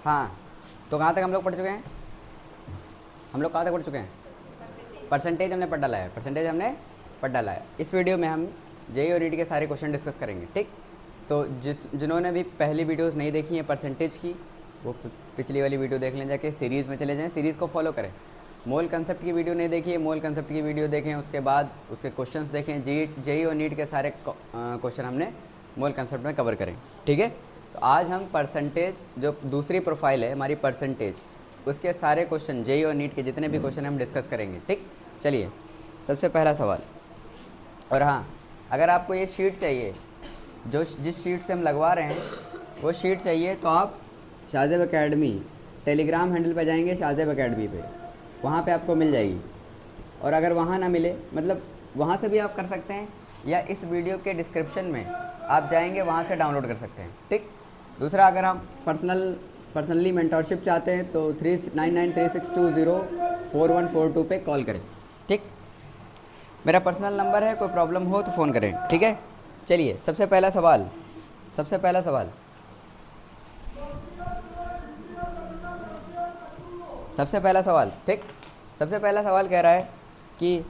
हाँ, तो कहाँ तक हम लोग पढ़ चुके हैं? हम लोग कहाँ तक पढ़ चुके हैं? परसेंटेज हमने पढ़ डाला है, परसेंटेज हमने पढ़ डाला है। इस वीडियो में हम जेईई और नीट के सारे क्वेश्चन डिस्कस करेंगे, ठीक। तो जिन्होंने भी पहली वीडियोस नहीं देखी हैं परसेंटेज की, वो पिछली वाली वीडियो देख लें, जाके सीरीज़ में चले जाएं, सीरीज़ को फॉलो करें। मोल कंसेप्ट की वीडियो नहीं देखी है, मोल कंसेप्ट की वीडियो देखें, उसके बाद उसके क्वेश्चंस देखें। जेईई और नीट के सारे क्वेश्चन हमने मोल कंसेप्ट में कवर करें, ठीक है। तो आज हम परसेंटेज, जो दूसरी प्रोफाइल है हमारी परसेंटेज, उसके सारे क्वेश्चन जेईई और नीट के जितने भी क्वेश्चन हम डिस्कस करेंगे, ठीक। चलिए, सबसे पहला सवाल। और हाँ, अगर आपको ये शीट चाहिए, जो जिस शीट से हम लगवा रहे हैं वो शीट चाहिए, तो आप शाहज़ेब एकेडमी टेलीग्राम हैंडल पे जाएंगे, शाहज़ेब एकेडमी पे, वहाँ पे आपको मिल जाएगी। और अगर वहाँ ना मिले, मतलब वहाँ से भी आप कर सकते हैं, या इस वीडियो के डिस्क्रिप्शन में आप जाएंगे, वहाँ से डाउनलोड कर सकते हैं, ठीक। दूसरा, अगर आप पर्सनली मेंटरशिप चाहते हैं तो 399362044142 पे कॉल करें, ठीक। मेरा पर्सनल नंबर है, कोई प्रॉब्लम हो तो फ़ोन करें, ठीक है। चलिए, सबसे पहला सवाल ठीक। सबसे पहला सवाल कह रहा है कि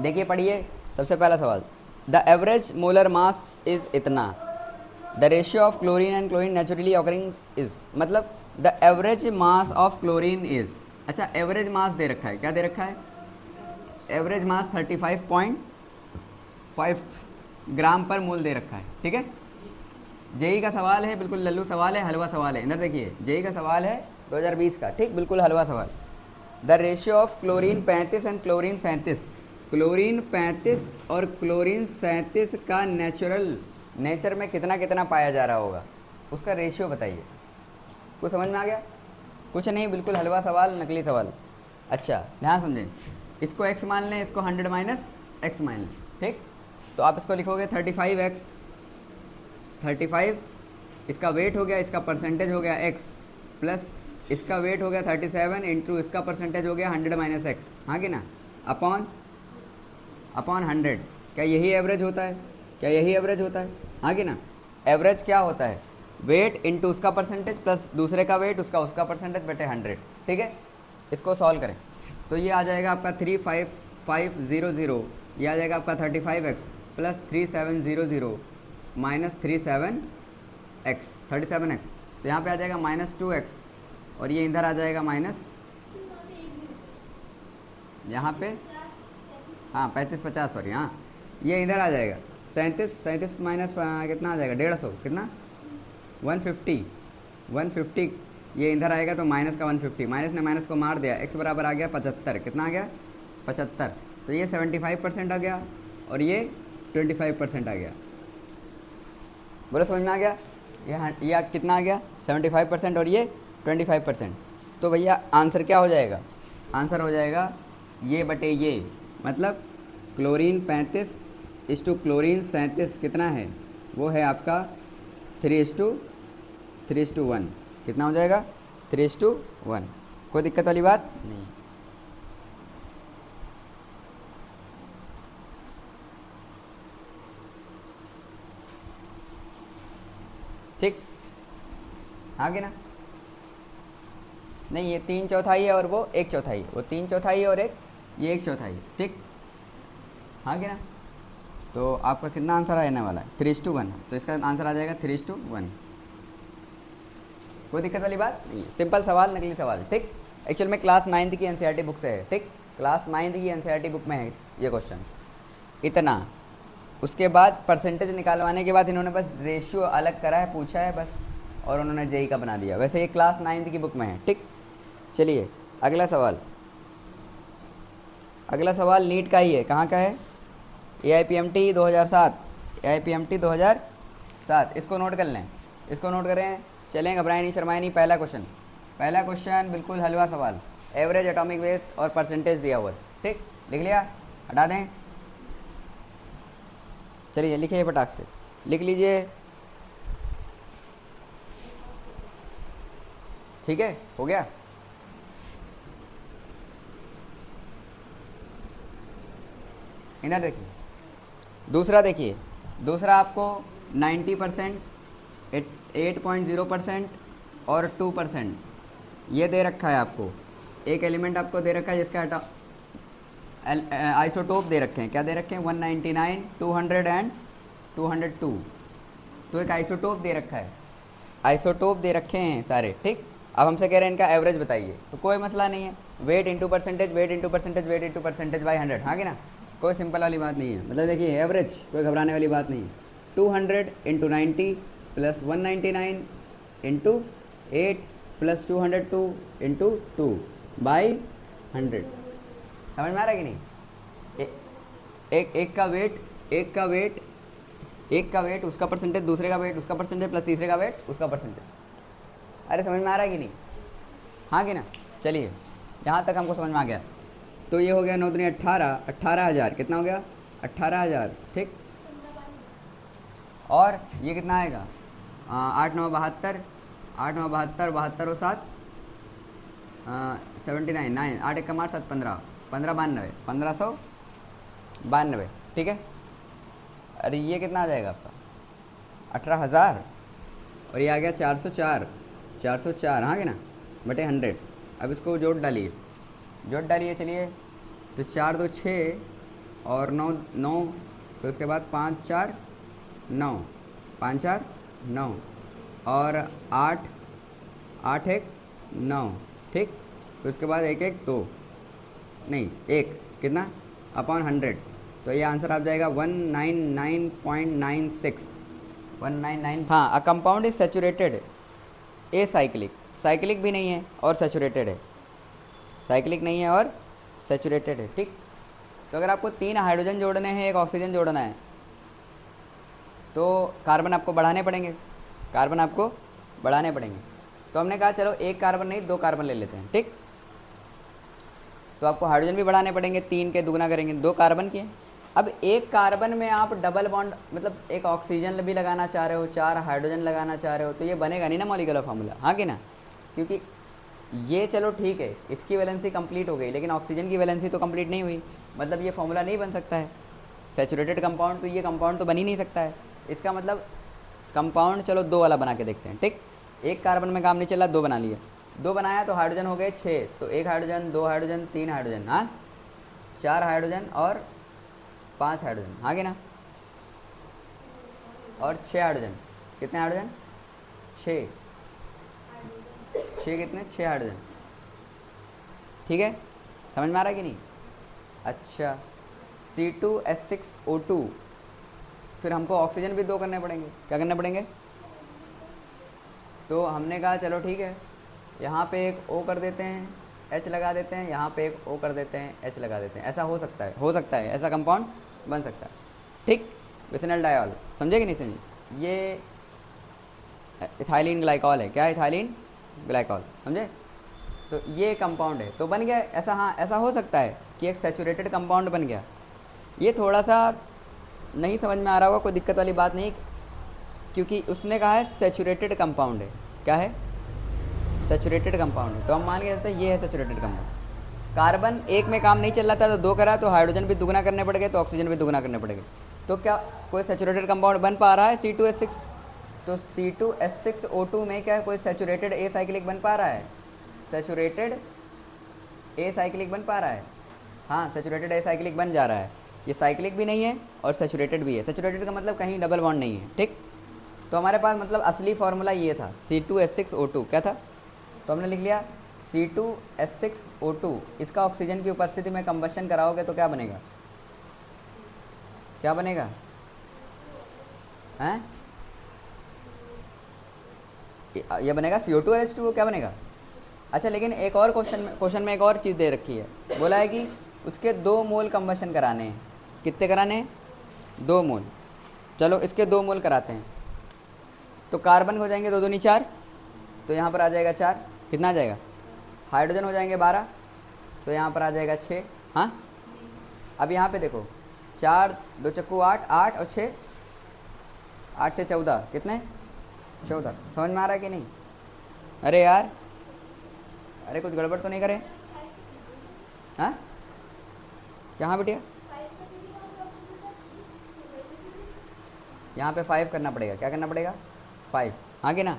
देखिए, पढ़िए। सबसे पहला सवाल, the average molar mass is इतना, the ratio of chlorine and chlorine naturally occurring is, मतलब the average mass of chlorine is. अच्छा, एवरेज मास दे रखा है, क्या दे रखा है? एवरेज मास 35.5 ग्राम पर मोल दे रखा है, ठीक है। जेईई का सवाल है, बिल्कुल लल्लू सवाल है, हलवा सवाल है। इधर देखिए, जेईई का सवाल है 2020 का, ठीक, बिल्कुल हलवा सवाल। The ratio of chlorine 35 and chlorine 37, chlorine 35 और क्लोरीन 37 का नेचर में कितना कितना पाया जा रहा होगा, उसका रेशियो बताइए। कुछ समझ में आ गया? कुछ नहीं, बिल्कुल हलवा सवाल, नकली सवाल। अच्छा, ध्यान समझें, इसको x मान लें, इसको 100 माइनस x मान लें, ठीक। तो आप इसको लिखोगे 35x, 35 इसका वेट हो गया, इसका परसेंटेज हो गया x, प्लस इसका वेट हो गया 37 इंटू इसका परसेंटेज हो गया 100 माइनस x, हाँ कि ना, अपॉन 100। क्या यही एवरेज होता है? हाँ कि ना। एवरेज क्या होता है? वेट इंटू उसका परसेंटेज प्लस दूसरे का वेट, उसका परसेंटेज बटे 100, ठीक है। इसको सॉल्व करें तो ये आ जाएगा आपका 35500, ये आ जाएगा आपका 35x प्लस 3700 माइनस 37x, तो यहाँ पे आ जाएगा -2x, और ये इधर आ जाएगा माइनस, यहाँ पे हाँ 3550, सॉरी, हाँ ये इधर आ जाएगा 37 माइनस कितना आ जाएगा, 150, कितना 150, ये इधर आएगा तो माइनस का 150, माइनस ने माइनस को मार दिया, x बराबर आ गया 75, कितना आ गया 75। तो ये 75% आ गया और ये 25% आ गया। बोलो, समझ में आ गया? ये कितना आ गया 75% और ये 25%। तो भैया आंसर क्या हो जाएगा? आंसर हो जाएगा ये बटे ये, मतलब क्लोरीन 35 इस टू क्लोरीन 37 कितना है, वो है आपका 3:1। कितना हो जाएगा? 3:1। कोई दिक्कत वाली बात नहीं। ठीक, आगे ना, नहीं ये 3/4 है और वो 1/4, वो 3/4 और ये 1/4, ठीक, हाँ कि ना। तो आपका कितना आंसर आने वाला है? 3:1, तो इसका आंसर आ जाएगा 3:1। कोई दिक्कत वाली बात नहीं, सिंपल सवाल, नकली सवाल, ठीक। एक्चुअल में क्लास 9th की एनसीईआरटी बुक से है, ठीक, क्लास 9th की एनसीईआरटी बुक में है ये क्वेश्चन, इतना। उसके बाद परसेंटेज निकालवाने के बाद इन्होंने बस रेशियो अलग करा है, पूछा है बस, और उन्होंने जेईई का बना दिया। वैसे ये क्लास 9th की बुक में है, ठीक। चलिए, अगला सवाल नीट का ही है। कहाँ का है? AIPMT 2007, AIPMT 2007। इसको नोट कर लें, इसको नोट करें, चलें, घबराएं नहीं, शर्माएं नहीं। पहला क्वेश्चन बिल्कुल हलवा सवाल, एवरेज एटॉमिक वेट और परसेंटेज दिया हुआ, ठीक, लिख लिया, हटा दें। चलिए लिखिए, फटाक से लिख लीजिए, ठीक है, हो गया। इधर देखिए, दूसरा आपको 90%, 8.0%, और 2%। ये दे रखा है आपको, एक एलिमेंट आपको दे रखा है जिसका आइसोटोप दे रखे हैं। क्या दे रखे हैं? 199, 200 एंड 202। तो एक आइसोटोप दे रखा है, आइसोटोप दे रखे हैं सारे, ठीक। अब हमसे कह रहे हैं इनका एवरेज बताइए, तो कोई मसला नहीं है, weight into percentage, weight into percentage, weight into percentage by 100, हाँ कि ना, कोई सिंपल वाली बात नहीं है। मतलब देखिए एवरेज कोई घबराने वाली बात नहीं है। 200 into 90 plus 199 into 8 plus 202 into 2 by 100। समझ में आ रहा है कि नहीं? एक का वेट, एक का वेट, एक का वेट उसका परसेंटेज, दूसरे का वेट उसका परसेंटेज, प्लस तीसरे का वेट उसका परसेंटेज। अरे समझ में आ रहा है कि नहीं? हाँ कि ना? चलिए यहाँ तक हमको समझ में आ गया। तो ये हो गया 9 दूनी 18, 18,000 कितना हो गया? 18,000, ठीक। और ये कितना आएगा? 8 9 72, 8 9 72, 72 और 7 79, 9 8 1 8 7 15, 15 92, 1592, ठीक है। अरे ये कितना आ जाएगा आपका? 18,000, और ये आ गया 404, 404, हाँ कि ना, बटे 100। अब इसको जोड़ डालिए, जोड़ डालिए, चलिए। तो 4 2 6 और 9 9, फिर उसके बाद 5 4 9, 5 4 9 और 8 8 1 9, ठीक। फिर उसके बाद 1 1 2 नहीं 1 कितना अपॉन 100। तो ये आंसर आ जाएगा 199.96, 199। हाँ, a compound is saturated a cyclic, cyclic भी नहीं है और सैचुरेटेड है, साइक्लिक नहीं है और सैचुरेटेड है, ठीक। तो अगर आपको 3 हाइड्रोजन जोड़ने हैं, एक ऑक्सीजन जोड़ना है, तो कार्बन आपको बढ़ाने पड़ेंगे, कार्बन आपको बढ़ाने पड़ेंगे। तो हमने कहा चलो एक कार्बन नहीं 2 कार्बन ले लेते हैं, ठीक। तो आपको हाइड्रोजन भी बढ़ाने पड़ेंगे, 3 के दुगना करेंगे, 2 कार्बन के। अब एक कार्बन में आप डबल बॉन्ड, मतलब एक ऑक्सीजन भी लगाना चाह रहे हो, 4 हाइड्रोजन लगाना चाह रहे हो, तो ये बनेगा नहीं ना मॉलिक्यूलर फार्मूला, हाँ कि ना। क्योंकि ये चलो ठीक है, इसकी वैलेंसी कंप्लीट हो गई, लेकिन ऑक्सीजन की वैलेंसी तो कंप्लीट नहीं हुई, मतलब ये फार्मूला नहीं बन सकता है सैचुरेटेड कंपाउंड। तो ये कंपाउंड तो बन ही नहीं सकता है। इसका मतलब कंपाउंड चलो 2 वाला बना के देखते हैं, ठीक। एक कार्बन में काम नहीं चला, 2 बना लिया, 2 बनाया तो हाइड्रोजन हो गए 6, तो 1 हाइड्रोजन, 2 हाइड्रोजन, 3 हाइड्रोजन, हाँ 4 हाइड्रोजन और 5 हाइड्रोजन, हाँ कि ना, और 6 हाइड्रोजन। कितने हाइड्रोजन? 6 कितने? 6 हाइड्रोजन, ठीक है। समझ में आ रहा है कि नहीं? अच्छा, C2H6O2, फिर हमको ऑक्सीजन भी 2 करने पड़ेंगे। क्या करने पड़ेंगे? तो हमने कहा चलो ठीक है, यहाँ पे एक O कर देते हैं, H लगा देते हैं, यहाँ पे एक O कर देते हैं, H लगा देते हैं। ऐसा हो सकता है, हो सकता है, ऐसा कंपाउंड बन सकता है, ठीक। विसिनल डायॉल, समझे कि नहीं समझे? ये इथाइलिन ग्लाइकॉल है। क्या? इथाइलिन ग्लाइकॉल, समझे? तो ये कंपाउंड है, तो बन गया ऐसा। हाँ, ऐसा हो सकता है कि एक सैचुरेटेड कंपाउंड बन गया। ये थोड़ा सा नहीं समझ में आ रहा होगा, कोई दिक्कत वाली बात नहीं, क्योंकि उसने कहा है सैचुरेटेड कंपाउंड है। क्या है? सैचुरेटेड कंपाउंड है, तो हम मान के चलते हैं ये है सैचुरेटेड कंपाउंड। कार्बन एक में काम नहीं चल रहा था तो 2 करा, तो हाइड्रोजन भी दुगना करने पड़ गए, तो ऑक्सीजन भी दुगना करने पड़ गए। तो क्या कोई सैचुरेटेड कंपाउंड बन पा रहा है? C2H6। तो C2H6O2 में क्या कोई सैचुरेटेड ए साइक्लिक बन पा रहा है? सैचुरेटेड ए साइक्लिक बन पा रहा है? हाँ, सैचुरेटेड ए साइक्लिक बन जा रहा है। ये साइक्लिक भी नहीं है और सैचुरेटेड भी है। सैचुरेटेड का मतलब कहीं डबल बॉन्ड नहीं है, ठीक। तो हमारे पास मतलब असली फार्मूला ये था, C2H6O2। क्या था? तो हमने लिख लिया C2H6O2। इसका ऑक्सीजन की उपस्थिति में कंबशन कराओगे तो क्या बनेगा? क्या बनेगा? हैं? ये बनेगा CO2H2O। क्या बनेगा? अच्छा, लेकिन एक और क्वेश्चन में एक और चीज़ दे रखी है। बोला है कि उसके 2 मोल कंबशन कराने हैं। कितने कराने हैं? 2 मोल। चलो इसके 2 मोल कराते हैं, तो कार्बन हो जाएंगे 2 दूनी 4, तो यहाँ पर आ जाएगा 4। कितना आ जाएगा? हाइड्रोजन हो जाएंगे 12, तो यहाँ पर आ जाएगा 6। हाँ, अब यहाँ पे देखो, 4 2 चक्कू 8, 8 और 6, 8 से 14, कितने? 14। समझ में आ रहा है कि नहीं? अरे यार, अरे कुछ गड़बड़ तो नहीं करे? हाँ, कहाँ बिटिया? यहाँ पे 5 करना पड़ेगा। क्या करना पड़ेगा? 5, हाँ कि ना।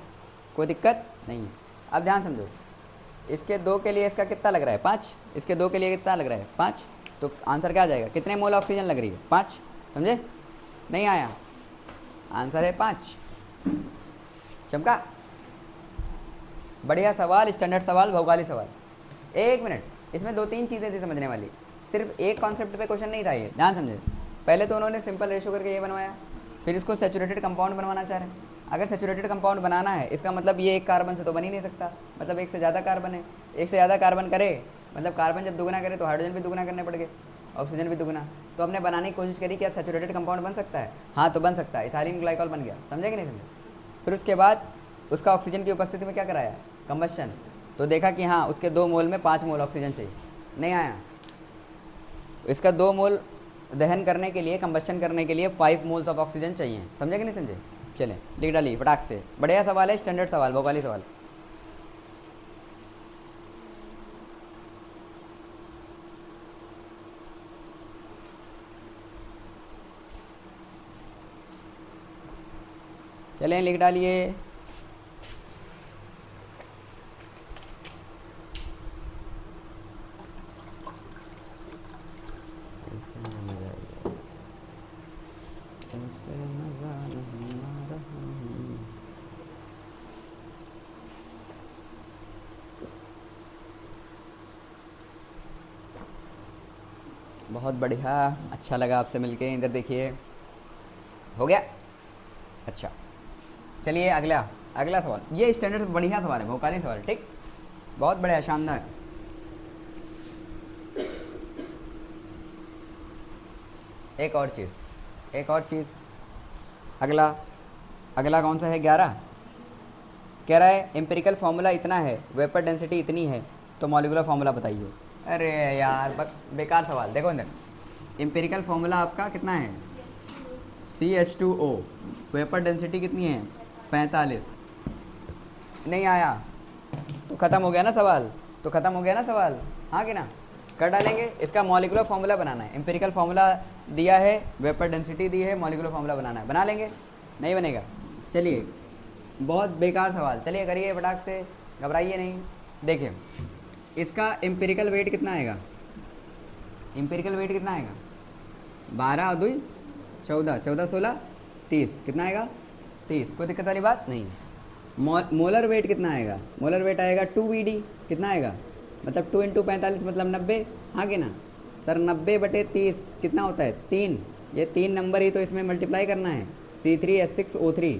कोई दिक्कत नहीं है। अब ध्यान समझो, इसके 2 के लिए इसका कितना लग रहा है 5, इसके 2 के लिए कितना लग रहा है 5, तो आंसर क्या आ जाएगा, कितने मोल ऑक्सीजन लग रही है 5, समझे? नहीं आया, आंसर है 5। चमका? बढ़िया सवाल, स्टैंडर्ड सवाल, भौगोलिक सवाल। 1 मिनट, इसमें 2-3 चीज़ें थी समझने वाली, सिर्फ एक कॉन्सेप्ट पे क्वेश्चन नहीं था ये, ध्यान समझे। पहले तो उन्होंने सिंपल रेशो करके ये बनवाया, फिर इसको सैचुरेटेड कंपाउंड बनवाना चाह रहे हैं। अगर सैचुरेटेड कंपाउंड बनाना है, इसका मतलब ये एक कार्बन से तो बन ही नहीं सकता, मतलब एक से ज़्यादा कार्बन है। एक से ज़्यादा कार्बन करे मतलब कार्बन जब दुगना करे तो हाइड्रोजन भी दुगना करने पड़ गए, ऑक्सीजन भी दुगना। तो हमने बनाने की कोशिश करी, क्या सैचुरेटेड कंपाउंड बन सकता है? हाँ, तो बन सकता है, इथाइलिन ग्लाइकॉल बन गया, समझे कि नहीं समझे? फिर उसके बाद उसका ऑक्सीजन की उपस्थिति में क्या कराया, कंबस्शन, तो देखा कि हाँ उसके 2 मोल में 5 मोल ऑक्सीजन चाहिए, नहीं आया। इसका 2 मोल दहन करने के लिए, कंबस्शन करने के लिए 5 मोल्स ऑफ ऑक्सीजन चाहिए, समझे कि नहीं समझे? चलें, लिख डालिए फटाक से। बढ़िया सवाल है, स्टैंडर्ड सवाल, भौगोलिक सवाल। चलें, लिख डालिए। ऐसे मजा नहीं आ रहा। बहुत बढ़िया, अच्छा लगा आपसे मिलके। इधर देखिए, हो गया? अच्छा, चलिए अगला सवाल। ये स्टैंडर्ड बढ़िया सवाल है, भौगोलिक सवाल, ठीक, बहुत बढ़िया, शानदार। एक और चीज़, अगला कौन सा है? 11। कह रहा है एम्पिरिकल फार्मूला इतना है, वेपर डेंसिटी इतनी है, तो मॉलिक्यूलर फार्मूला बताइए। अरे यार बेकार सवाल। देखो अंदर एम्पिरिकल फार्मूला आपका कितना है, CH2O, वेपर डेंसिटी कितनी है 45, नहीं आया तो ख़त्म हो गया ना सवाल, हाँ कि ना? कर डालेंगे। इसका मॉलिक्यूलर फार्मूला बनाना है, एम्पिरिकल फार्मूला दिया है, वेपर डेंसिटी दी है, मॉलिक्यूलर फार्मूला बनाना है, बना लेंगे, नहीं बनेगा? चलिए, बहुत बेकार सवाल, चलिए करिए फटाक से, घबराइए नहीं। देखिए इसका एम्पिरिकल वेट कितना आएगा, 12 और 2 14, 14 16 30, कितना आएगा 30, कोई दिक्कत वाली बात नहीं। मोलर वेट कितना आएगा, मोलर वेट आएगा 2Vd, कितना आएगा, मतलब 2 × 45 मतलब 90, हाँ कि ना सर? 90/30 कितना होता है 3, ये 3 नंबर ही तो इसमें मल्टीप्लाई करना है, C3H6O3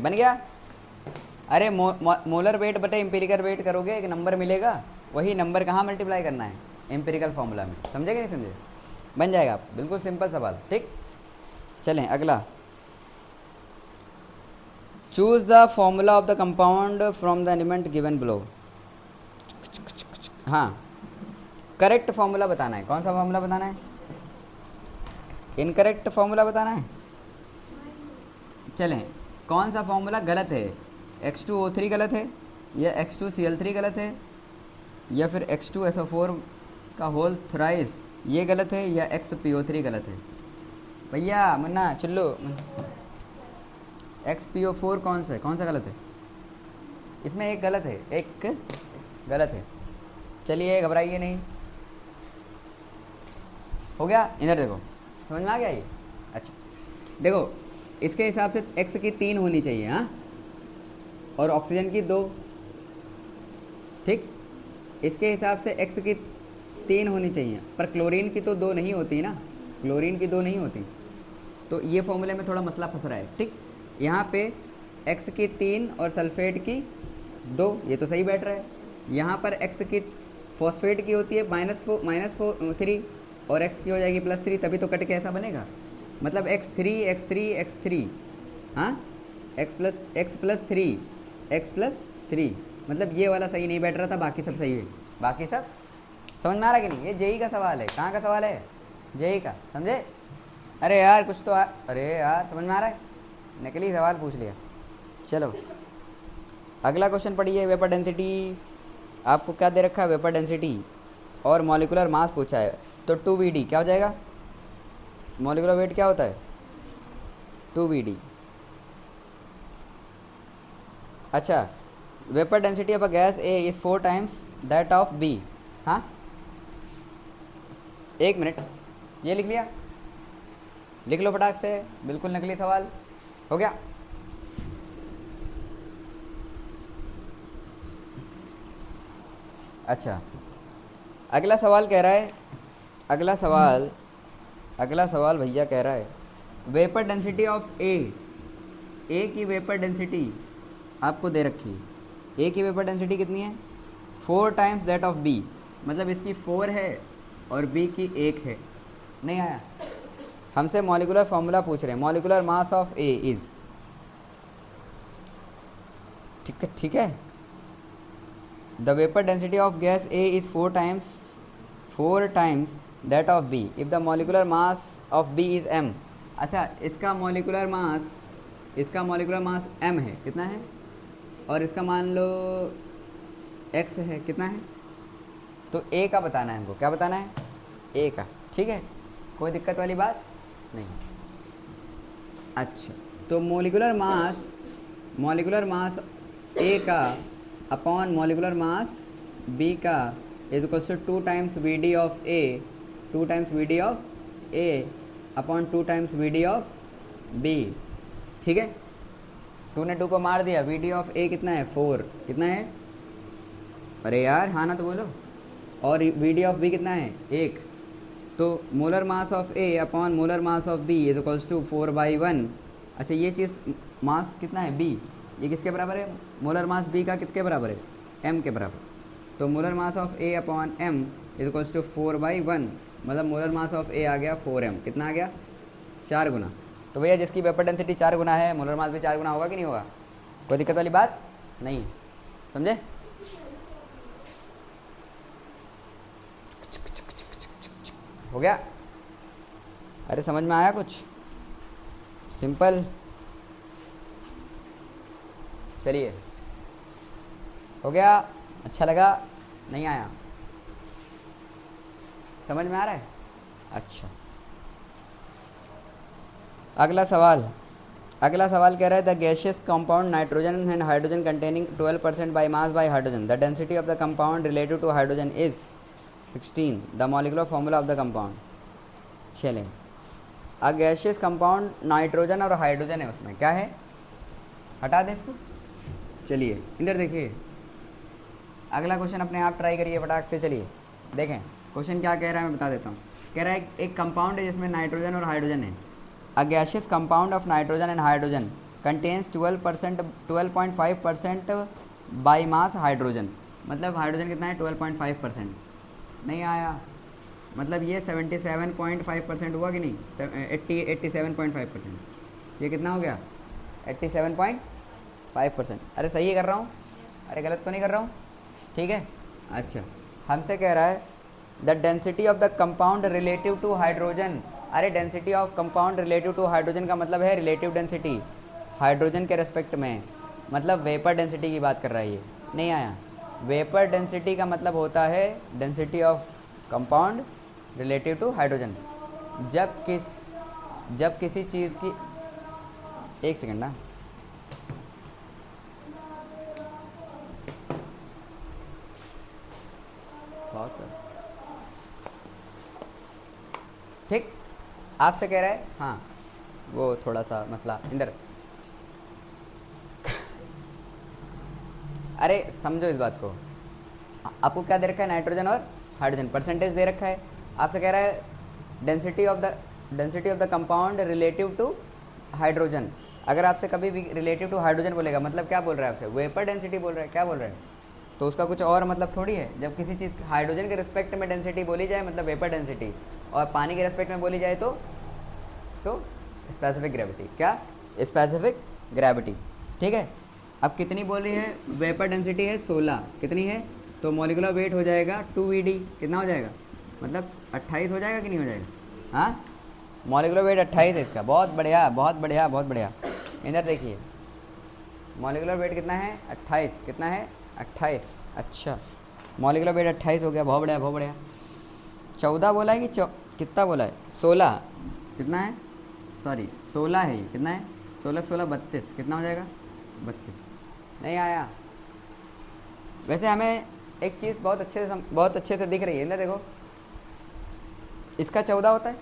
बन गया। अरे मोलर वेट बटे एम्पिरिकल वेट करोगे, एक नंबर मिलेगा, वही नंबर कहाँ मल्टीप्लाई करना है, एम्पिरिकल फार्मूला में, समझे कि नहीं समझे? बन जाएगा, बिल्कुल सिंपल सवाल, ठीक। चलें अगला, choose the formula of the compound from the element given below. हाँ, करेक्ट फॉर्मूला बताना है। कौन सा फॉर्मूला बताना है? इनकरेक्ट फॉर्मूला बताना है। चलें, कौन सा फॉर्मूला गलत है, H2O3 गलत है, या H2Cl3 गलत है, या फिर H2SO4 का होल थ्राइस ये गलत है, या XPO3 गलत है? भैया मुन्ना चुल्लू, XPO4 कौन सा गलत है? इसमें एक गलत है, चलिए घबराइए नहीं, हो गया। इधर देखो, समझ में आ गया ये? अच्छा देखो, इसके हिसाब से X की 3 होनी चाहिए, हाँ, और ऑक्सीजन की 2, ठीक। इसके हिसाब से X की 3 होनी चाहिए, पर क्लोरीन की तो 2 नहीं होती ना, तो ये फॉर्मूले में थोड़ा मसला फंस रहा है, ठीक। यहाँ पे X की 3 और सल्फेट की 2, ये तो सही बैठ रहा है। यहाँ पर X की फॉस्फेट की होती है -3 और X की हो जाएगी +3, तभी तो कट के ऐसा बनेगा, मतलब X3, हाँ, X+3, मतलब ये वाला सही नहीं बैठ रहा था, बाकी सब सही है। बाकी सब समझ में आ रहा कि नहीं? ये जेई का सवाल है, कहाँ का सवाल है? जेई का, समझे? अरे यार कुछ तो अरे यार समझ में आ रहा है? नकली सवाल पूछ लिया। चलो अगला क्वेश्चन पढ़िए। वेपर डेंसिटी आपको क्या दे रखा है? वेपर डेंसिटी और मॉलिक्यूलर मास पूछा है, तो 2Vd क्या हो जाएगा? मॉलिक्यूलर वेट क्या होता है? 2Vd। अच्छा, vapour density of a gas A is 4 times that of B. हाँ, एक मिनट, ये लिख लिया, लिख लो फटाक से, बिल्कुल नकली सवाल हो गया। अच्छा, अगला सवाल कह रहा है, अगला सवाल भैया कह रहा है वेपर डेंसिटी ऑफ ए की वेपर डेंसिटी आपको दे रखी है। ए की वेपर डेंसिटी कितनी है? 4 टाइम्स दैट ऑफ बी, मतलब इसकी 4 है और बी की 1 है। नहीं आया? हमसे मॉलिकुलर फॉर्मूला पूछ रहे हैं। Molecular mass of A is, ठीक है, the vapour density of gas A is 4 times that of B if the molecular mass of B is M. अच्छा, इसका मॉलिकुलर मास m है, कितना है? और इसका मान लो x है, कितना है? तो a का बताना है हमको। क्या बताना है? a का। ठीक है, कोई दिक्कत वाली बात नहीं। अच्छा, तो मॉलिकुलर मास a का अपॉन मॉलिकुलर मास b का is equals to 2 times V of a upon 2 times V of b। ठीक है, 2 ने 2 को मार दिया। वी ऑफ a कितना है? 4। कितना है? अरे यार हाँ ना तो बोलो। और वी ऑफ b कितना है? 1। तो molar mass of a upon molar mass of b is equals to 4/1। अच्छा, ये चीज़ मास कितना है? b, ये किसके बराबर है? मोलर मास b का किसके बराबर है? m के बराबर। तो molar mass of a upon m is equals to 4/1, मतलब मोलर मास ऑफ a आ गया 4m। कितना आ गया? 4 गुना। तो भैया जिसकी वेपर डेंसिटी 4 गुना है, मोलर मास भी 4 गुना होगा कि नहीं होगा? कोई दिक्कत वाली बात नहीं, समझे? हो गया? अरे समझ में आया कुछ? सिंपल। चलिए, हो गया? अच्छा लगा? नहीं आया? समझ में आ रहा है? अच्छा, अगला सवाल कह रहा है the gaseous compound nitrogen and hydrogen containing 12% by mass by hydrogen, the density of the compound relative to hydrogen is 16, the molecular formula of the compound. चलें, अ गैसियस कंपाउंड नाइट्रोजन और हाइड्रोजन है, उसमें क्या है? हटा दें इसको। चलिए इधर देखिए, अगला क्वेश्चन अपने आप ट्राई करिए फटाक से। चलिए देखें क्वेश्चन क्या कह रहा है, मैं बता देता हूँ। कह रहा है एक कंपाउंड है जिसमें नाइट्रोजन और हाइड्रोजन है। A gaseous compound of nitrogen and hydrogen contains 12.5% by mass hydrogen, मतलब हाइड्रोजन कितना है? 12.5%। नहीं आया? मतलब ये 77.5% हुआ कि नहीं? 87.5%। ये कितना हो गया? 87.5%। अरे सही कर रहा हूँ? अरे गलत तो नहीं कर रहा हूँ? ठीक है। अच्छा, हमसे कह रहा है the density of the compound relative to hydrogen. अरे density of compound relative to hydrogen का मतलब है रिलेटिव डेंसिटी, हाइड्रोजन के रेस्पेक्ट में, मतलब वेपर डेंसिटी की बात कर रहा है ये। नहीं आया? वेपर डेंसिटी का मतलब होता है density of compound relative to hydrogen. जब किसी चीज़ की, एक सेकंड ना, पॉज कर। ठीक, आपसे कह रहा है, हाँ वो थोड़ा सा मसला इंदर। अरे समझो इस बात को, आपको क्या दे रखा है? नाइट्रोजन और हाइड्रोजन परसेंटेज दे रखा है। आपसे कह रहा है density of the compound relative to hydrogen. अगर आपसे कभी भी रिलेटिव टू हाइड्रोजन बोलेगा, मतलब क्या बोल रहा है आपसे? वेपर डेंसिटी बोल रहा है। क्या बोल रहा है? तो उसका कुछ और मतलब थोड़ी है। जब किसी चीज़ हाइड्रोजन के रिस्पेक्ट में डेंसिटी बोली जाए मतलब वेपर डेंसिटी, और पानी के रेस्पेक्ट में बोली जाए तो स्पेसिफिक ग्रेविटी। क्या? Specific gravity. ठीक है। अब कितनी बोल रही है? वेपर डेंसिटी है 16। कितनी है? तो मॉलिक्यूलर वेट हो जाएगा 2Vd। कितना हो जाएगा? मतलब 28 हो जाएगा कि नहीं हो जाएगा? हाँ, मॉलिक्यूलर वेट 28 है इसका। बहुत बढ़िया, बहुत बढ़िया, बहुत बढ़िया। इधर देखिए, मॉलिक्यूलर वेट कितना है? 28। कितना है? 28। अच्छा, मॉलिक्यूलर वेट 28 हो गया। बहुत बढ़िया, बहुत बढ़िया। 14 बोला है कि कितना बोला है? 16। कितना है? सॉरी 16 है ये। कितना है? 16 16 32। कितना हो जाएगा? 32। नहीं आया। वैसे हमें एक चीज़ बहुत अच्छे से दिख रही है ना, देखो इसका 14 होता है,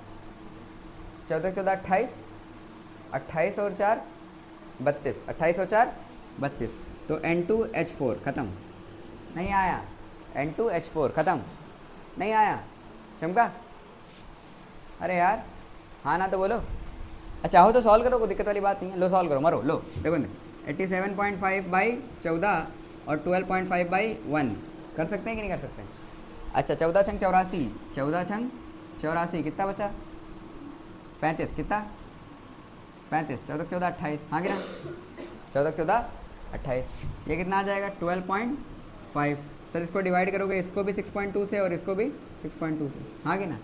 14 28, 28 और 4 32, 28 और 4 32, तो N2H4 ख़त्म। नहीं आया। N2H4 ख़त्म। नहीं आया। चमका? अरे यार हाँ ना तो बोलो। अच्छा हो तो सॉल्व करो, कोई दिक्कत वाली बात नहीं है। लो सॉल्व करो, मरो लो। देखो 87.5/14 और 12.5/1 कर सकते हैं कि नहीं कर सकते हैं? अच्छा 14 छंग 84, 14 छंग 84 कितना बचा? 35। कितना? 35। 14 14 28, हाँ गिरा 14 14 28। ये कितना आ जाएगा? 12.5। सर इसको डिवाइड करोगे, इसको भी 6.2 से और इसको भी 6.2 से, हाँ कि ना?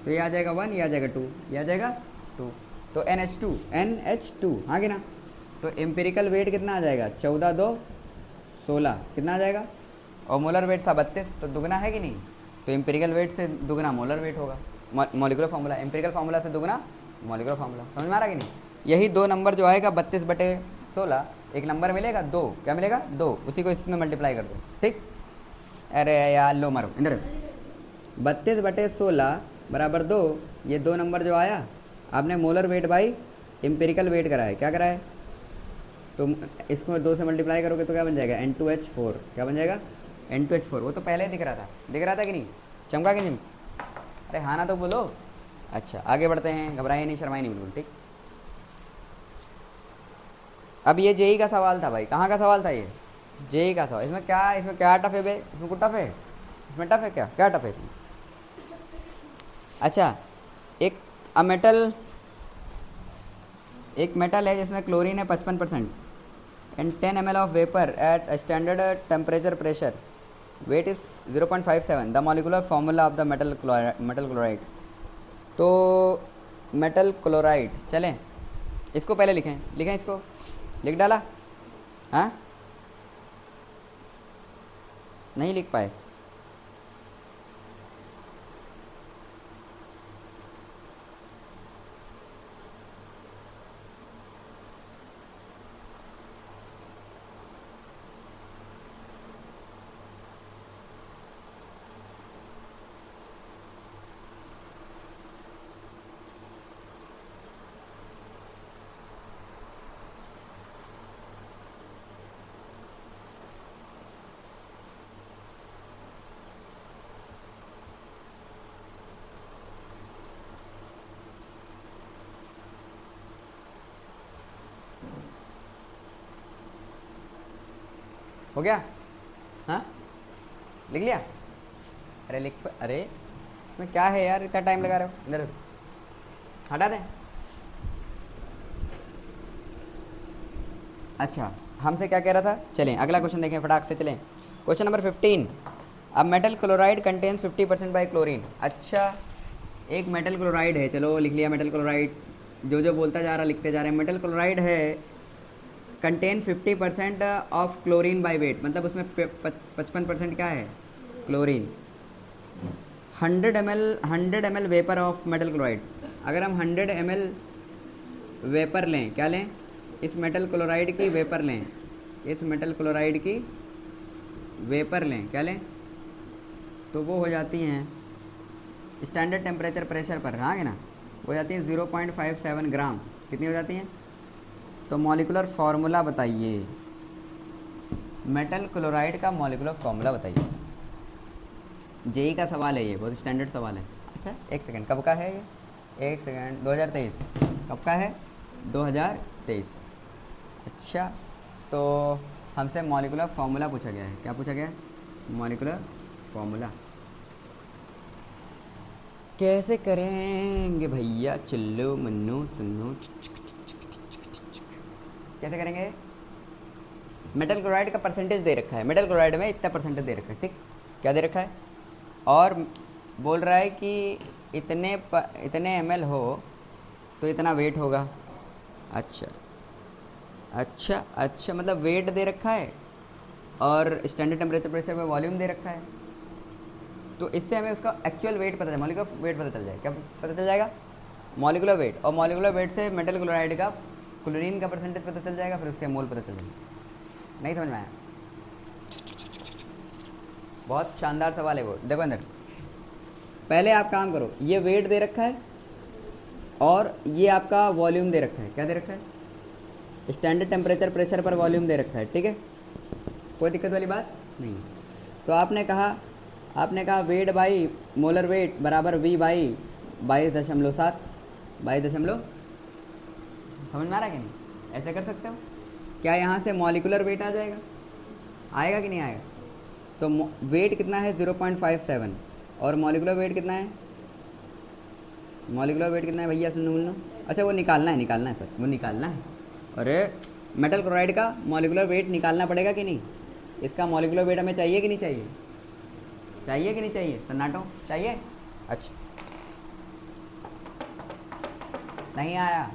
तो ये आ जाएगा 1, ये आ जाएगा 2, ये आ जाएगा 2। तो NH2 हाँ कि ना? तो एम्पिरिकल वेट कितना आ जाएगा? 14 2 16 कितना आ जाएगा? और मोलर वेट था 32, तो दुगना है कि नहीं? तो एम्पिरिकल वेट से दुगना मोलर वेट होगा। मॉलिक्यूलर फार्मूला, एम्पिरिकल फार्मूला से दुगना मॉलिक्यूलर फार्मूला। समझ में आ रहा कि नहीं? यही 2 नंबर जो आएगा 32/16, एक नंबर मिलेगा 2, क्या मिलेगा? 2, उसी को इसमें मल्टीप्लाई कर दो, ठीक? अरे यार लो मारो इधर। 32/16 बराबर 2, ये 2 नंबर जो आया आपने molar weight by empirical weight करा है, क्या करा है? तो इसको 2 से मल्टीप्लाई करोगे तो क्या बन जाएगा? N2H4। क्या बन जाएगा? N2H4। वो तो पहले ही दिख रहा था कि नहीं? चमका कि नहीं? अरे हाँ ना तो बोलो। अच्छा आगे बढ़ते हैं, घबराइए नहीं, शर्माइए नहीं बिल्कुल, ठीक? अब ये जेई का सवाल था भाई। कहाँ का सवाल था ये? जेई का सवाल। इसमें क्या टफ है भाई? इसमें कुछ टफ है? इसमें टफ है क्या टफ है इसमें? अच्छा एक मेटल है जिसमें क्लोरीन है 55% and 10 ml of vapour at standard temperature pressure, weight is 0.57, the molecular formula of the metal chloride. तो मेटल क्लोराइड, चलें इसको पहले लिखें इसको लिख डाला? हाँ नहीं लिख पाए? हो गया? हाँ लिख लिया? अरे इसमें क्या है यार, इतना टाइम लगा रहे हो? इधर हटा दें। अच्छा हमसे क्या कह रहा था? चलें अगला क्वेश्चन देखें फटाक से। चलें क्वेश्चन नंबर 15। अब metal chloride contains 50% by chlorine. अच्छा एक मेटल क्लोराइड है, चलो लिख लिया मेटल क्लोराइड। जो बोलता जा रहा लिखते जा रहे हैं। मेटल क्लोराइड है contain 50% of chlorine by wait, मतलब उसमें 55% क्या है? Chlorine. 100 ml vapour of metal chloride. अगर हम 100 ml वेपर लें, क्या लें? इस मेटल क्लोराइड की वेपर लें, इस मेटल क्लोराइड की वेपर लें, क्या लें? तो वो हो जाती हैं स्टैंडर्ड टेम्परेचर प्रेशर पर, हाँ है ना? हो जाती हैं 0.57 ग्राम। कितनी हो जाती हैं? तो मॉलिकुलर फार्मूला बताइए, मेटल क्लोराइड का मॉलिकुलर फार्मूला बताइए। जेई का सवाल है ये, बहुत स्टैंडर्ड सवाल है। अच्छा एक सेकंड, कब का है ये? एक सेकंड, 2023। कब का है? 2023। अच्छा तो हमसे मॉलिकुलर फार्मूला पूछा गया है। क्या पूछा गया है? Molecular formula. कैसे करेंगे भैया? चलो मन्नो सुनो, कैसे करेंगे? मेटल क्लोराइड का परसेंटेज दे रखा है, मेटल क्लोराइड में इतना परसेंटेज दे रखा है, ठीक? क्या दे रखा है? और बोल रहा है कि इतने ml हो तो इतना वेट होगा। अच्छा मतलब वेट दे रखा है और स्टैंडर्ड टेम्परेचर प्रेशर में वॉल्यूम दे रखा है। तो इससे हमें उसका एक्चुअल वेट पता चले, मॉलिक्यूलर वेट पता चल जाएगा। क्या पता चल जाएगा? Molecular weight. और मॉलिक्यूलर वेट से मेटल क्लोराइड का क्लोरीन का परसेंटेज पता चल जाएगा, फिर उसके मोल पता चल जाएगा। नहीं समझ में आया? बहुत शानदार सवाल है वो। देखो अंदर, पहले आप काम करो, ये वेट दे रखा है और ये आपका वॉल्यूम दे रखा है। क्या दे रखा है? स्टैंडर्ड टेम्परेचर प्रेशर पर वॉल्यूम दे रखा है, ठीक है, कोई दिक्कत वाली बात नहीं। तो आपने कहा वेट बाई मोलर वेट बराबर वी बाई 22.7, 22 समझ में आ रहा है कि नहीं? ऐसे कर सकते हो। क्या यहाँ से मॉलिकुलर वेट आ जाएगा? आएगा कि नहीं आएगा? तो वेट कितना है 0.57 और मॉलिकुलर वेट कितना है? मॉलिकुलर वेट कितना है भैया? सुनो, अच्छा वो निकालना है सर, वो निकालना है। अरे मेटल क्लोराइड का मॉलिकुलर वेट निकालना पड़ेगा कि नहीं? इसका मॉलिकुलर वेट हमें चाहिए कि नहीं चाहिए? चाहिए कि नहीं चाहिए? सन्नाटो चाहिए? अच्छा, नहीं आया?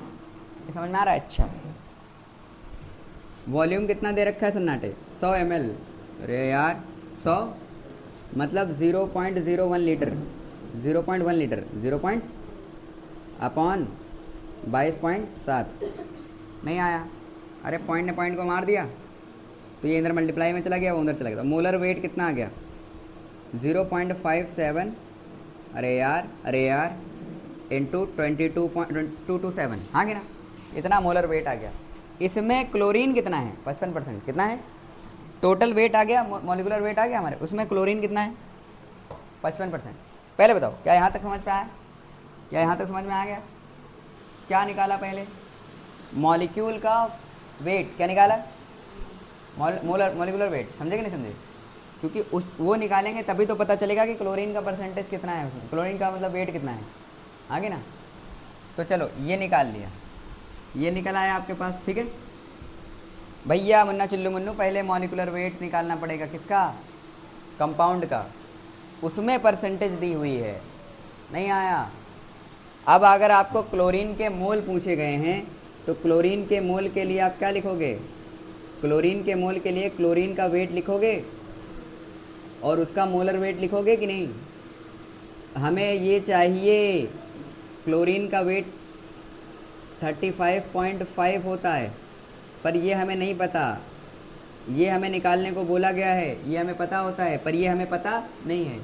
ये समझ में आ रहा है? अच्छा, वॉल्यूम कितना दे रखा है सन्नाटे? 100 ml। अरे यार 100 मतलब 0.01 लीटर, 0.1 लीटर, 0/22.7। नहीं आया? अरे पॉइंट ने पॉइंट को मार दिया तो ये इधर मल्टीप्लाई में चला गया, वो उधर चला गया। तो मोलर वेट कितना आ गया? 0.57। अरे यार इंटू 22.227, हाँ कि ना? इतना मोलर वेट आ गया। इसमें क्लोरीन कितना है? 55%। कितना है? टोटल वेट आ गया, मॉलिकुलर वेट आ गया हमारे, उसमें क्लोरीन कितना है? 55%। पहले बताओ, क्या यहाँ तक समझ में आया? क्या यहाँ तक समझ में आ गया? क्या निकाला पहले? मॉलिक्यूल का वेट क्या निकाला? Molecular weight. समझे कि नहीं समझे? क्योंकि वो निकालेंगे तभी तो पता चलेगा कि क्लोरीन का परसेंटेज कितना है उसमें, क्लोरीन का मतलब वेट कितना है, आगे ना? तो चलो ये निकाल लिया, ये निकल आया आपके पास, ठीक है भैया। मुन्ना चिल्लू मुन्नू, पहले मॉलिकुलर वेट निकालना पड़ेगा किसका? कंपाउंड का, उसमें परसेंटेज दी हुई है। नहीं आया? अब अगर आपको क्लोरीन के मोल पूछे गए हैं तो क्लोरीन के मोल के लिए आप क्या लिखोगे? क्लोरीन के मोल के लिए क्लोरीन का वेट लिखोगे और उसका मोलर वेट लिखोगे कि नहीं? हमें ये चाहिए, क्लोरीन का वेट 35.5 होता है, पर ये हमें नहीं पता। ये हमें निकालने को बोला गया है, ये हमें पता होता है, पर ये हमें पता नहीं है।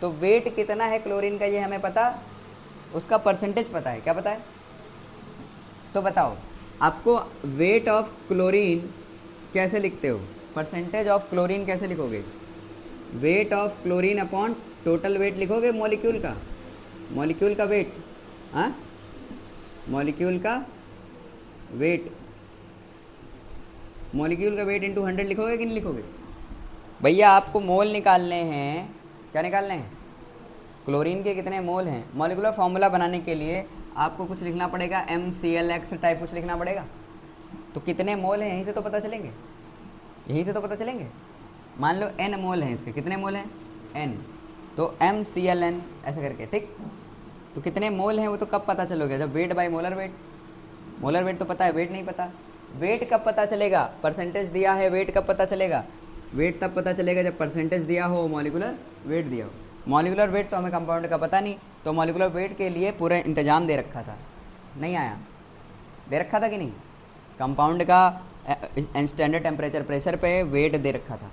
तो वेट कितना है क्लोरीन का ये हमें पता, उसका परसेंटेज पता है। क्या पता है? तो बताओ, आपको वेट ऑफ क्लोरीन कैसे लिखते हो? परसेंटेज ऑफ क्लोरीन कैसे लिखोगे? Weight of chlorine upon total weight लिखोगे मॉलिक्यूल का, मॉलिक्यूल का वेट, हाँ मॉलिक्यूल का वेट, मॉलिक्यूल का वेट इंटू 100 लिखोगे कि नहीं लिखोगे? भैया आपको मोल निकालने हैं। क्या निकालने हैं? क्लोरीन के कितने मोल हैं। मॉलिकुलर फार्मूला बनाने के लिए आपको कुछ लिखना पड़ेगा, MClX टाइप कुछ लिखना पड़ेगा। तो कितने मोल हैं यहीं से तो पता चलेंगे, यहीं से तो पता चलेंगे। मान लो N मोल हैं इसके, कितने मोल हैं? N, तो MClN ऐसे करके, ठीक। तो कितने मोल हैं वो तो कब पता चलोगे? जब weight by molar weight. Molar weight तो पता है, वेट नहीं पता। वेट कब पता चलेगा? परसेंटेज दिया है, वेट कब पता चलेगा? वेट तब पता चलेगा जब परसेंटेज दिया हो, मॉलिकुलर वेट दिया हो। मॉलिकुलर वेट तो हमें कंपाउंड का पता नहीं, तो मॉलिकुलर वेट के लिए पूरा इंतजाम दे रखा था। नहीं आया? दे रखा था कि नहीं? कंपाउंड का स्टैंडर्ड टेम्परेचर प्रेशर पे वेट दे रखा था।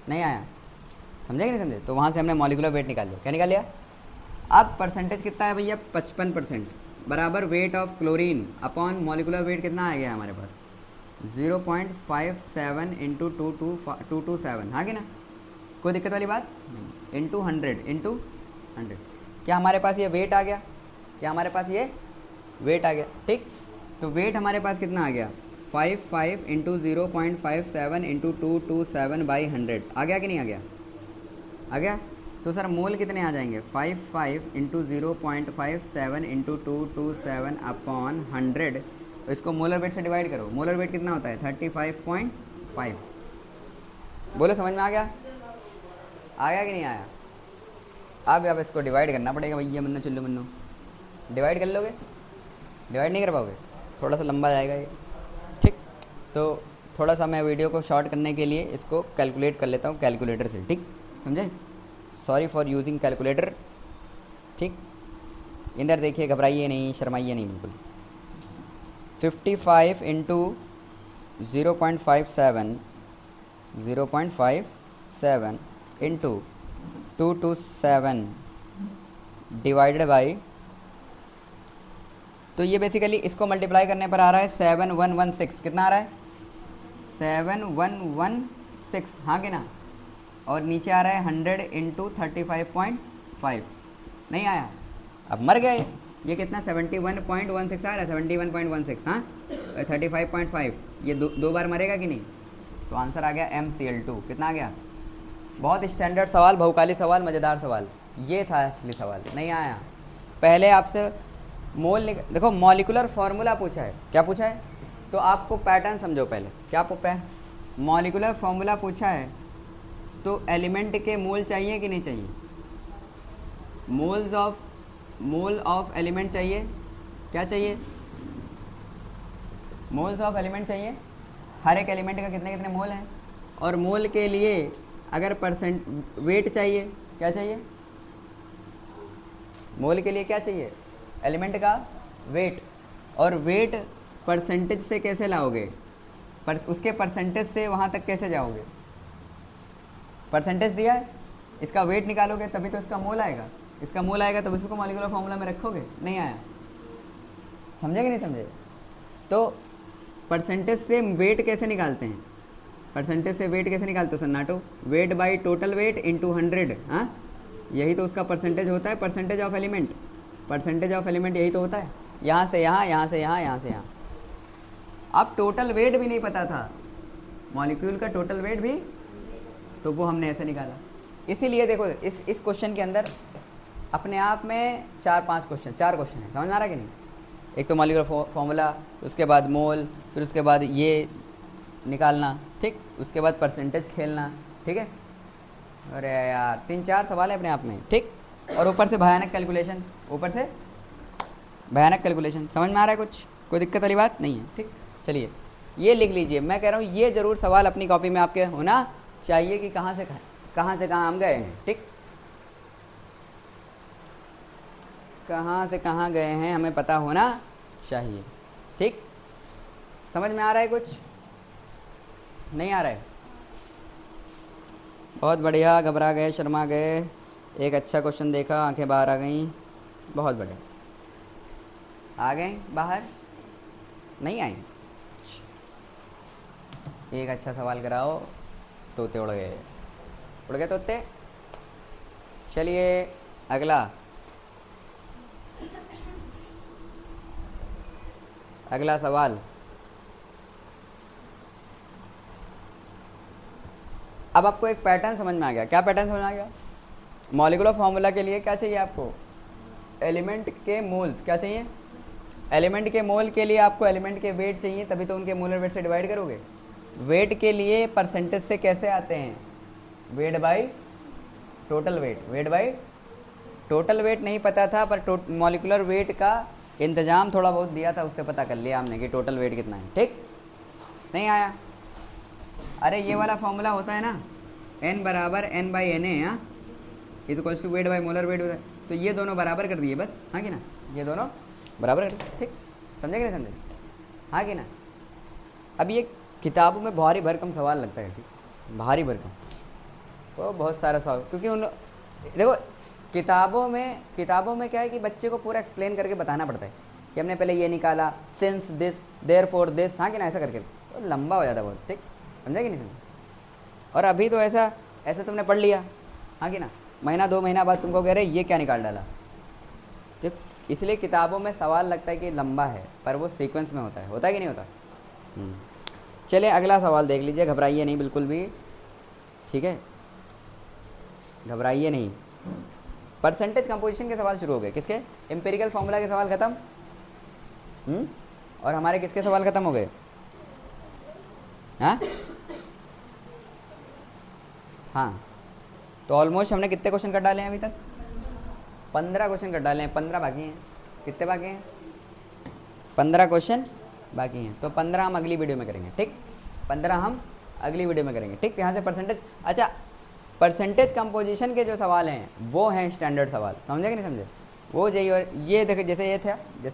नहीं आया? समझे कि नहीं समझे? तो वहाँ से हमने मॉलिकुलर वेट निकाल लिया। क्या निकाल लिया? अब परसेंटेज कितना है भैया? 55% बराबर weight of chlorine upon molecular weight कितना आ गया हमारे पास? 0.57 इंटू 227, हाँ कि ना? कोई दिक्कत वाली बात नहीं। इंटू 100। क्या हमारे पास ये वेट आ गया? क्या हमारे पास ये वेट आ गया? ठीक। तो वेट हमारे पास कितना आ गया? 55 इंटू 0.57 इंटू 227 बाई 100 आ गया कि नहीं आ गया? आ गया। तो सर मोल कितने आ जाएंगे? 55 इंटू 0.57 इंटू 227 अपॉन 100। तो इसको मोलर वेट से डिवाइड करो। मोलर वेट कितना होता है? 35.5। बोलो समझ में आ गया? आ गया कि नहीं आया? अब इसको डिवाइड करना पड़ेगा भैया। मन्नू चुल्लू मन्नू, डिवाइड कर लोगे? डिवाइड नहीं कर पाओगे, थोड़ा सा लंबा जाएगा ये, ठीक। तो थोड़ा सा मैं वीडियो को शॉर्ट करने के लिए इसको कैलकुलेट कर लेता हूँ कैलकुलेटर से, ठीक, समझे? सॉरी फॉर यूजिंग कैलकुलेटर, ठीक। इधर देखिए, घबराइए नहीं, शर्माइए नहीं बिल्कुल। 55 इंटू 0.57 इंटू 227 डिवाइडेड बाई, तो ये बेसिकली इसको मल्टीप्लाई करने पर आ रहा है 7116। कितना आ रहा है? 7116, हाँ कि ना? और नीचे आ रहा है 100 इंटू 35.5। नहीं आया, अब मर गए। ये कितना 71.16 आ रहा है, 71.16, हाँ 35.5, ये दो बार मरेगा कि नहीं? तो आंसर आ गया MCl2। कितना आ गया? बहुत स्टैंडर्ड सवाल, बहुकाली सवाल, मज़ेदार सवाल। ये था असली सवाल, नहीं आया। पहले आपसे मोल देखो, मॉलिकुलर फार्मूला पूछा है। क्या पूछा है? तो आपको पैटर्न समझो पहले। क्या मॉलिकुलर फार्मूला पूछा है तो एलिमेंट के मोल चाहिए कि नहीं चाहिए? मोल ऑफ एलिमेंट चाहिए। क्या चाहिए? मोल्स ऑफ एलिमेंट चाहिए। हर एक एलिमेंट का कितने कितने मोल हैं, और मोल के लिए अगर परसेंट वेट चाहिए। क्या चाहिए? मोल के लिए क्या चाहिए? एलिमेंट का वेट। और वेट परसेंटेज से कैसे लाओगे? उसके परसेंटेज से वहाँ तक कैसे जाओगे? परसेंटेज दिया है, इसका वेट निकालोगे तभी तो इसका मोल आएगा। इसका मोल आएगा तब इसको मॉलिक्यूलर फार्मूला में रखोगे। नहीं आया, समझे कि नहीं समझे? तो परसेंटेज से वेट कैसे निकालते हैं? परसेंटेज से वेट कैसे निकालते हो सन्नाटो? Weight by total weight into 100, हाँ यही तो उसका परसेंटेज होता है। Percentage of element, percentage of element यही तो होता है। यहाँ से यहाँ, यहाँ से यहाँ, यहाँ से यहाँ। अब टोटल वेट भी नहीं पता था, मॉलिक्यूल का टोटल वेट भी, तो वो हमने ऐसे निकाला। इसीलिए देखो इस क्वेश्चन के अंदर अपने आप में 4 क्वेश्चन है। समझ में आ रहा है कि नहीं? एक तो मॉलिक्यूलर फार्मूला, उसके बाद मोल, फिर उसके बाद ये निकालना, ठीक, उसके बाद परसेंटेज खेलना, ठीक है। अरे यार 3-4 सवाल है अपने आप में, ठीक। और ऊपर से भयानक कैलकुलेशन, समझ में आ रहा है? कुछ कोई दिक्कत वाली बात नहीं है, ठीक। चलिए ये लिख लीजिए, मैं कह रहा हूँ ये ज़रूर सवाल अपनी कॉपी में आपके होना चाहिए कि कहाँ से कहाँ हम गए हैं, ठीक। कहाँ से कहाँ गए हैं हमें पता होना चाहिए, ठीक। समझ में आ रहा है? कुछ नहीं आ रहा है? बहुत बढ़िया, घबरा गए, शर्मा गए, एक अच्छा क्वेश्चन देखा, आंखें बाहर आ गई, बहुत बढ़िया। आ गए बाहर? नहीं आए? एक अच्छा सवाल कराओ, तोते उड़ गए तोते। चलिए अगला सवाल। अब आपको एक पैटर्न समझ में आ गया। क्या पैटर्न समझ में आ गया? मॉलिक्यूलर फार्मूला के लिए क्या चाहिए आपको? एलिमेंट के मोल्स। क्या चाहिए? एलिमेंट के मोल के लिए आपको एलिमेंट के वेट चाहिए, तभी तो उनके मोलर वेट से डिवाइड करोगे। वेट के लिए परसेंटेज से कैसे आते हैं? Wait by total wait. Wait by total wait नहीं पता था, पर मॉलिक्यूलर वेट का इंतजाम थोड़ा बहुत दिया था, उससे पता कर लिया हमने कि टोटल वेट कितना है, ठीक। नहीं आया? अरे ये वाला फॉर्मूला होता है ना, n बराबर n/Na, हाँ, equals to weight by molar weight होता है। तो ये दोनों बराबर कर दिए बस, हाँ कि ना? ये दोनों बराबर कर दिए, ठीक। समझे कि नहीं समझे? हाँ कि ना? अब ये किताबों में भारी भरकम सवाल लगता है, ठीक, भारी भरकम, तो बहुत सारा सवाल, क्योंकि उन देखो किताबों में क्या है कि बच्चे को पूरा एक्सप्लेन करके बताना पड़ता है कि हमने पहले ये निकाला, सिंस दिस, देयरफॉर दिस, हाँ कि ना? ऐसा करके तो लंबा हो जाता है बहुत, ठीक। समझा कि नहीं समझा? और अभी तो ऐसा तुमने पढ़ लिया, हाँ कि ना? महीना 2 महीना बाद तुमको कह रहे ये क्या निकाल डाला, ठीक। इसलिए किताबों में सवाल लगता है कि लंबा है, पर वो सीक्वेंस में होता है कि नहीं होता? चलिए अगला सवाल देख लीजिए, घबराइए नहीं बिल्कुल भी, ठीक है, घबराइए नहीं। परसेंटेज कंपोजिशन के सवाल शुरू हो गए। किसके? एम्पिरिकल फार्मूला के सवाल खत्म, और हमारे किसके सवाल खत्म हो गए? हाँ, तो ऑलमोस्ट हमने कितने क्वेश्चन कर डाले हैं अभी तक? 15 क्वेश्चन कर डाले हैं, 15 बाकी हैं। कितने बाकी हैं? 15 क्वेश्चन बाकी हैं। तो 15 हम अगली वीडियो में करेंगे, ठीक। 15 हम अगली वीडियो में करेंगे, ठीक। यहाँ से परसेंटेज, अच्छा परसेंटेज कंपोजिशन के जो सवाल हैं वो हैं स्टैंडर्ड सवाल, समझे कि नहीं समझे? वो यही, और ये देखो जैसे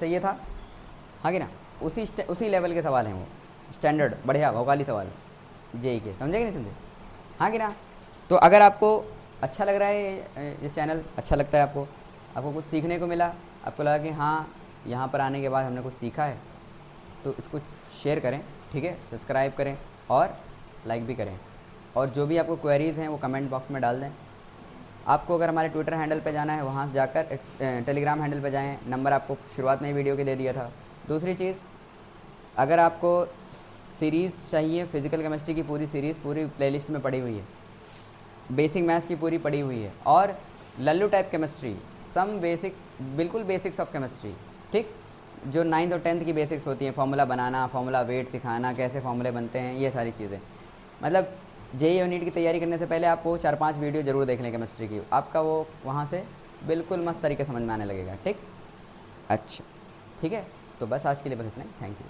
ये था, हाँ कि ना? उसी लेवल के सवाल हैं वो, स्टैंडर्ड बढ़िया भौकाली सवाल जेई के, समझे कि नहीं समझे, हाँ कि ना। तो अगर आपको अच्छा लग रहा है ये चैनल, अच्छा लगता है आपको, आपको कुछ सीखने को मिला, आपको लगा कि हाँ यहाँ पर आने के बाद हमने कुछ सीखा है, तो इसको शेयर करें, ठीक है, सब्सक्राइब करें और लाइक भी करें। और जो भी आपको क्वेरीज़ हैं वो कमेंट बॉक्स में डाल दें। आपको अगर हमारे ट्विटर हैंडल पे जाना है वहाँ जाकर टेलीग्राम हैंडल पे जाएं, नंबर आपको शुरुआत में ही वीडियो के दे दिया था। दूसरी चीज़, अगर आपको सीरीज़ चाहिए, फिज़िकल केमिस्ट्री की पूरी सीरीज़ पूरी प्लेलिस्ट में पड़ी हुई है, बेसिक मैथ्स की पूरी पड़ी हुई है, और लल्लू टाइप केमिस्ट्री, सम बेसिक, बिल्कुल बेसिक्स ऑफ केमिस्ट्री, ठीक, जो 9th और 10th की बेसिक्स होती हैं, फार्मूला बनाना, फार्मूला वेट सिखाना, कैसे फार्मूले बनते हैं, ये सारी चीज़ें। मतलब जेईई और नीट की तैयारी करने से पहले आपको 4-5 वीडियो ज़रूर देख लें केमिस्ट्री की, आपका वो वहाँ से बिल्कुल मस्त तरीके समझ में आने लगेगा, ठीक। अच्छा ठीक है, तो बस आज के लिए बस इतना ही, थैंक यू।